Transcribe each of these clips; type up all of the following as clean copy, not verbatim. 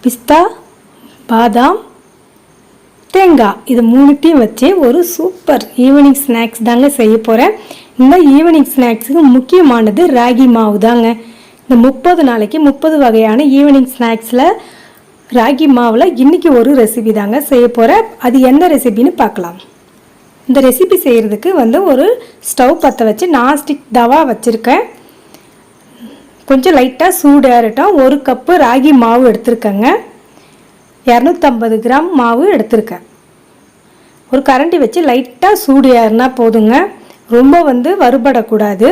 பிஸ்தா, பாதாம், தேங்காய் இது மூணுத்தையும் வச்சு ஒரு சூப்பர் ஈவினிங் ஸ்நாக்ஸ் தாங்க செய்ய போகிறேன். இந்த ஈவினிங் ஸ்நாக்ஸுக்கு முக்கியமானது ராகி மாவு தாங்க. இந்த 30 நாளைக்கு 30 வகையான ஈவினிங் ஸ்நாக்ஸில் ராகி மாவில் இன்றைக்கி ஒரு ரெசிபி தாங்க செய்ய போகிறேன். அது என்ன ரெசிபின்னு பார்க்கலாம். இந்த ரெசிபி செய்கிறதுக்கு ஒரு ஸ்டவ் பற்ற வச்சு நான்ஸ்டிக் தவா வச்சுருக்கேன். கொஞ்சம் லைட்டாக சூடு ஏறட்டும். 1 கப்பு ராகி மாவு எடுத்துருக்கேங்க. 250 கிராம் மாவு எடுத்திருக்கேன். ஒரு கரண்டி வச்சு லைட்டாக சூடு ஏறினா போதுங்க, ரொம்ப வறுபடக்கூடாது.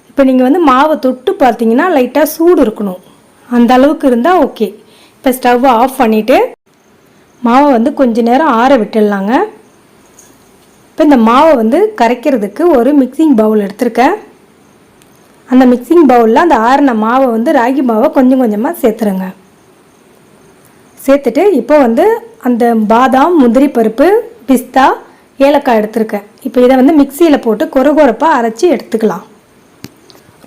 இப்போ நீங்கள் மாவை தொட்டு பார்த்தீங்கன்னா லைட்டாக சூடு இருக்கணும், அந்த அளவுக்கு இருந்தால் ஓகே. இப்போ ஸ்டவ்வை ஆஃப் பண்ணிவிட்டு மாவை கொஞ்ச நேரம் ஆற விட்டுடலாங்க. இப்போ இந்த மாவை கரைக்கிறதுக்கு ஒரு மிக்சிங் பவுல் எடுத்திருக்கேன். அந்த மிக்சிங் பவுலில் அந்த ஆறின மாவை ராகி மாவை கொஞ்சம் கொஞ்சமாக சேர்த்துருங்க. சேர்த்துட்டு இப்போ அந்த பாதாம், முந்திரி பருப்பு, பிஸ்தா, ஏலக்காய் எடுத்துருக்கேன். இப்போ இதை மிக்சியில் போட்டு கொரகொரப்பாக அரைச்சி எடுத்துக்கலாம்.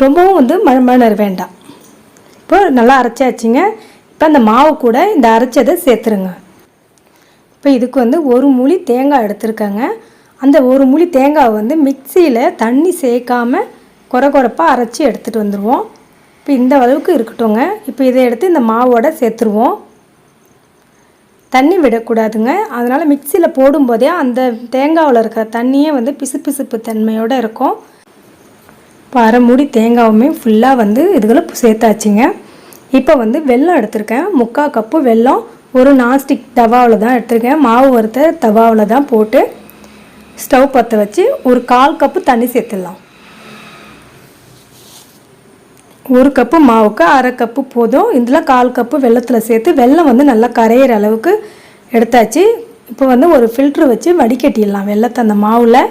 ரொம்பவும் மழமழ வேண்டாம். இப்போ நல்லா அரைச்சாச்சுங்க. இப்போ அந்த மாவு கூட இந்த அரைச்சதை சேர்த்துருங்க. இப்போ இதுக்கு 1 மூடி தேங்காய் எடுத்துருக்கேங்க. அந்த 1 மூடி தேங்காவை மிக்சியில் தண்ணி சேர்க்காமல் கொரகொரப்பாக அரைச்சி எடுத்துகிட்டு வந்துடுவோம். இப்போ இந்த அளவுக்கு இருக்கட்டும்ங்க. இப்போ இதை எடுத்து இந்த மாவோட சேர்த்துருவோம். தண்ணி விடக்கூடாதுங்க. அதனால் மிக்சியில் போடும்போதே அந்த தேங்காவில் இருக்கிற தண்ணியே பிசுபிசுப்பு தன்மையோடு இருக்கும். இப்போ அரை மூடி தேங்காவுமே ஃபுல்லாக இதுகளை சேர்த்தாச்சுங்க. இப்போ வெல்லம் எடுத்திருக்கேன். 3/4 கப்பு வெல்லம் ஒரு நான்ஸ்டிக் தவாவில் தான் எடுத்திருக்கேன். மாவு வறுத்த தவாவில் தான் போட்டு ஸ்டவ் பற்ற வச்சு ஒரு 1/4 கப்பு தண்ணி சேர்த்துடலாம். 1 கப்பு மாவுக்கு அரை கப்பு போதும். இதில் 1/4 கப்பு வெல்லத்தில் சேர்த்து வெல்லம் நல்லா கரையிற அளவுக்கு எடுத்தாச்சு. இப்போ ஒரு ஃபில்ட்ரு வச்சு வடிகட்டிடலாம் வெல்லத்தை. அந்த மாவில்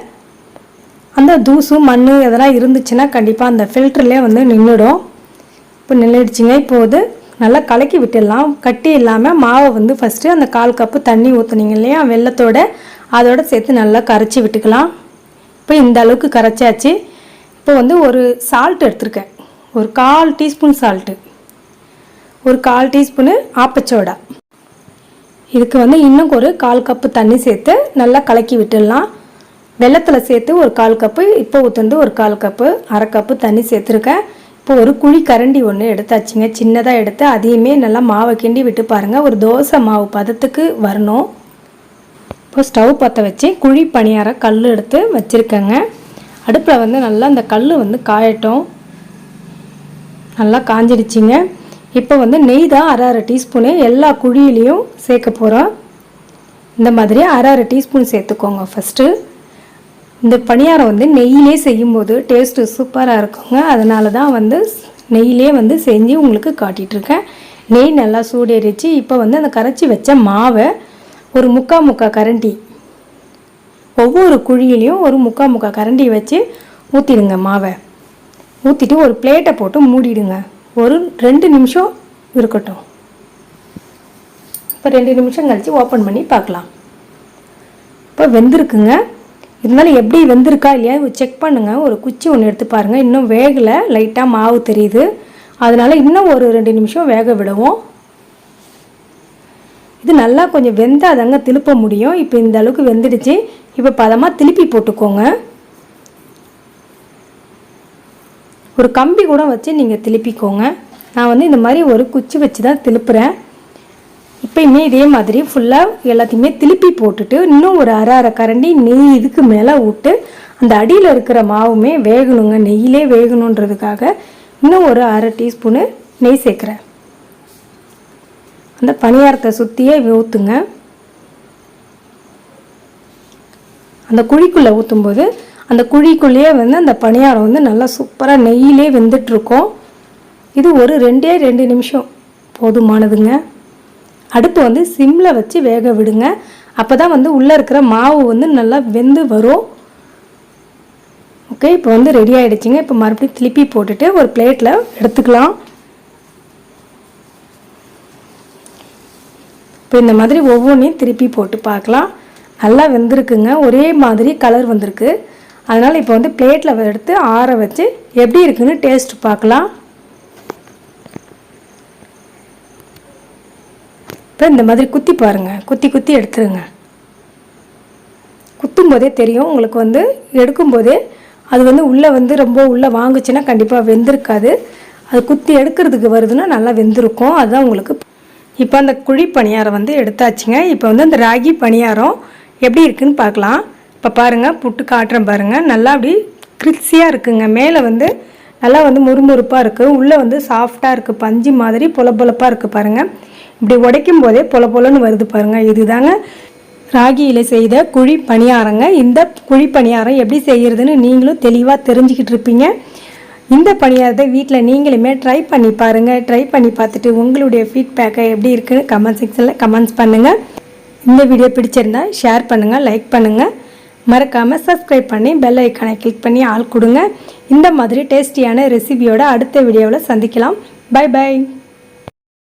அந்த தூசு, மண் இதெல்லாம் இருந்துச்சுன்னா கண்டிப்பாக அந்த ஃபில்ட்ருலேயே நின்றுடும். இப்போ நின்றுடுச்சிங்க. இப்போது நல்லா கலக்கி விட்டுடலாம். கட்டி இல்லாமல் மாவை ஃபஸ்ட்டு அந்த 1/4 கப்பு தண்ணி ஊற்றுனீங்க இல்லையா வெல்லத்தோடு, அதோடு சேர்த்து நல்லா கரைச்சி விட்டுக்கலாம். இப்போ இந்த அளவுக்கு கரைச்சாச்சு. இப்போ ஒரு சால்ட் எடுத்துருக்கேன். ஒரு 1/4 டீஸ்பூன் சால்ட்டு, ஒரு 1/4 டீஸ்பூனு ஆப்பச்சோடா. இதுக்கு இன்னும் ஒரு 1/4 கப்பு தண்ணி சேர்த்து நல்லா கலக்கி விட்டுடலாம். வெல்லத்தில் சேர்த்து ஒரு 1/4 கப்பு, இப்போ ஊற்றுந்து ஒரு 1/4 கப்பு, அரை கப்பு தண்ணி சேர்த்துருக்கேன். இப்போ ஒரு குழி கரண்டி ஒன்று எடுத்தாச்சுங்க, சின்னதாக எடுத்து அதையுமே நல்லா மாவை கிண்டி விட்டு பாருங்கள். ஒரு தோசை மாவு பதத்துக்கு வரணும். இப்போ ஸ்டவ் பற்ற வச்சு குழி பணியார கல் எடுத்து வச்சுருக்கேங்க. அடுப்பில் நல்லா அந்த கல் காயட்டும். நல்லா காஞ்சிடுச்சிங்க. இப்போ நெய் தான் அரை டீஸ்பூனு எல்லா குழியிலையும் சேர்க்க போகிறோம். இந்த மாதிரி அரை டீஸ்பூன் சேர்த்துக்கோங்க. ஃபஸ்ட்டு இந்த பணியாரம் நெய்யிலே செய்யும்போது டேஸ்ட்டு சூப்பராக இருக்குங்க. அதனால தான் நெய்யிலே செஞ்சு உங்களுக்கு காட்டிகிட்ருக்கேன். நெய் நல்லா சூடேறிச்சு. இப்போ அந்த கரைச்சி வச்ச மாவை ஒரு 3/4 கரண்டி, ஒவ்வொரு குழியிலையும் ஒரு 3/4 கரண்டி வச்சு ஊற்றிடுங்க. மாவை ஊற்றிட்டு ஒரு பிளேட்டை போட்டு மூடிடுங்க. ஒரு 2 நிமிஷம் இருக்கட்டும். இப்போ 2 நிமிஷம் கழித்து ஓப்பன் பண்ணி பார்க்கலாம். இப்போ வெந்திருக்குங்க. இருந்தாலும் எப்படி வெந்திருக்கா இல்லையா செக் பண்ணுங்கள். ஒரு குச்சி ஒன்று எடுத்து பாருங்கள். இன்னும் வேகலை, லைட்டாக மாவு தெரியுது. அதனால் இன்னும் ஒரு 2 நிமிஷம் வேக விடுவோம். இது நல்லா கொஞ்சம் வெந்தாதாங்க திருப்ப முடியும். இப்போ இந்த அளவுக்கு வெந்துடுச்சு. இப்போ பதமாக திருப்பி போட்டுக்கோங்க. ஒரு கம்பி கூட வச்சு நீங்கள் திருப்பிக்கோங்க. நான் இந்த மாதிரி ஒரு குச்சி வச்சு தான் திருப்புறேன். இப்போயுமே இதே மாதிரி ஃபுல்லாக எல்லாத்தையுமே திருப்பி போட்டுட்டு இன்னும் ஒரு அரை கரண்டி நெய் இதுக்கு மேலே விட்டு அந்த அடியில் இருக்கிற மாவுமே வேகணுங்க. நெய்யிலே வேகணுன்றதுக்காக இன்னும் ஒரு அரை டீஸ்பூனு நெய் சேர்க்குறேன். அந்த பணியாரத்தை சுற்றியே ஊற்றுங்க. அந்த குழிக்குள்ளே ஊற்றும்போது அந்த குழிக்குள்ளேயே அந்த பணியாரம் நல்லா சூப்பராக நெய்யிலே வெந்துட்டுருக்கோம். இது ஒரு 2 நிமிஷம் போதுமானதுங்க. அடுப்பு சிம்மில் வச்சு வேக விடுங்க. அப்போ தான் உள்ளே இருக்கிற மாவு நல்லா வெந்து வரும். ஓகே, இப்போ ரெடி ஆகிடுச்சிங்க. இப்போ மறுபடியும் திருப்பி போட்டுட்டு ஒரு பிளேட்டில் எடுத்துக்கலாம். இப்போ இந்த மாதிரி ஒவ்வொன்றையும் திருப்பி போட்டு பார்க்கலாம். நல்லா வெந்திருக்குங்க. ஒரே மாதிரி கலர் வந்திருக்கு. அதனால் இப்போ பிளேட்டில் எடுத்து ஆற வச்சு எப்படி இருக்குன்னு டேஸ்ட் பார்க்கலாம். இப்போ இந்த மாதிரி குத்தி பாருங்கள், குத்தி எடுத்துருங்க. குத்தும் போதே தெரியும் உங்களுக்கு வந்து, எடுக்கும்போதே அது வந்து உள்ளே வந்து ரொம்ப உள்ளே வாங்குச்சுன்னா கண்டிப்பாக வெந்திருக்காது. அது குத்தி எடுக்கிறதுக்கு வருதுன்னா நல்லா வெந்திருக்கும். அதுதான் உங்களுக்கு. இப்போ அந்த குழி பணியாரம் வந்து எடுத்தாச்சுங்க. இப்போ வந்து அந்த ராகி பணியாரம் எப்படி இருக்குதுன்னு பார்க்கலாம். இப்போ பாருங்கள், புட்டு காட்டுறேன் பாருங்கள். நல்லா அப்படி கிறிஸ்பியாக இருக்குங்க. மேலே வந்து நல்லா வந்து முறுமுறுப்பாக இருக்குது, உள்ளே வந்து சாஃப்டாக இருக்குது, பஞ்சு மாதிரி பொலப்பாக இருக்குது பாருங்கள். இப்படி உடைக்கும் போதே பொலன்னு வருது பாருங்கள். இதுதாங்க ராகியில் செய்த குழி பணியாரங்க. இந்த குழி பணியாரம் எப்படி செய்கிறதுன்னு நீங்களும் தெளிவாக தெரிஞ்சுக்கிட்டு இருப்பீங்க. இந்த பணியாரத்தை வீட்டில் நீங்களுமே ட்ரை பண்ணி பாருங்கள். ட்ரை பண்ணி பார்த்துட்டு உங்களுடைய ஃபீட்பேக்கை எப்படி இருக்குன்னு கமெண்ட் செக்ஷனில் கமெண்ட்ஸ் பண்ணுங்கள். இந்த வீடியோ பிடிச்சிருந்தா ஷேர் பண்ணுங்கள், லைக் பண்ணுங்கள். மறக்காமல் சப்ஸ்கிரைப் பண்ணி பெல் ஐக்கானை கிளிக் பண்ணி ஆள் கொடுங்க. இந்த மாதிரி டேஸ்டியான ரெசிபியோட அடுத்த வீடியோவில் சந்திக்கலாம். பை.